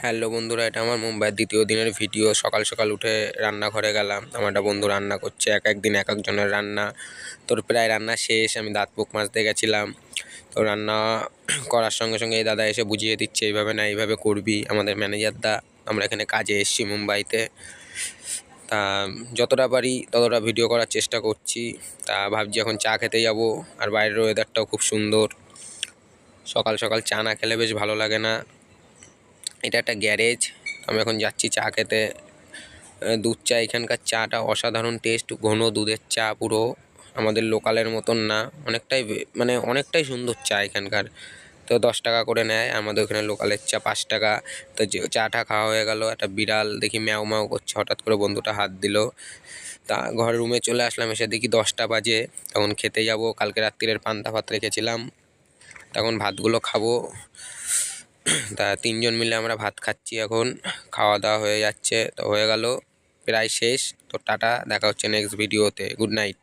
Hello বন্ধুরা, এটা আমার মুম্বাইয়ের দ্বিতীয় দিনের ভিডিও। সকাল সকাল উঠে রান্নাঘরে গেলাম। আমার একটা বন্ধু রান্না করছে, এক একদিন এক একজনের রান্না। তোর প্রায় রান্না শেষ, আমি দাঁত মুখ মাজতে গেছিলাম। তো রান্না করার সঙ্গে সঙ্গে এই দাদা এসে বুঝিয়ে দিচ্ছে, এইভাবে না এইভাবে করবি। আমাদের ম্যানেজার দা, আমরা এখানে কাজে এসেছি মুম্বাইতে। তা যতটা পারি ততটা ভিডিও করার চেষ্টা করছি। তা ভাবছি এখন চা খেতে যাব, আর বাইরের ওয়েদারটাও খুব সুন্দর। সকাল সকাল চা না খেলে বেশ ভালো লাগে না। এটা একটা গ্যারেজ, আমি এখন যাচ্ছি চা খেতে। দুধ চা, এখানকার চাটা অসাধারণ টেস্ট, ঘন দুধের চা, পুরো আমাদের লোকালের মতন না, অনেকটাই সুন্দর চা এখানকার। তো 10 টাকা করে নেয়, আমাদের ওখানে লোকালের চা 5 টাকা। তো যে চাটা খাওয়া হয়ে গেল, একটা বিড়াল দেখি ম্যাও ম্যাও করছে, হঠাৎ করে বন্ধুটা হাত দিল। তা ঘরের রুমে চলে আসলাম, এসে দেখি 10টা বাজে। তখন খেতে যাব, কালকে রাত্রিরের পান্তা ভাত রেখেছিলাম, তখন ভাতগুলো খাবো। তা 3জন মিলে আমরা ভাত খাচ্ছি এখন, খাওয়া দাওয়া হয়ে যাচ্ছে। তো হয়ে গেল, প্রায় শেষ। তো টাটা, দেখা হচ্ছে নেক্সট ভিডিওতে। Good night.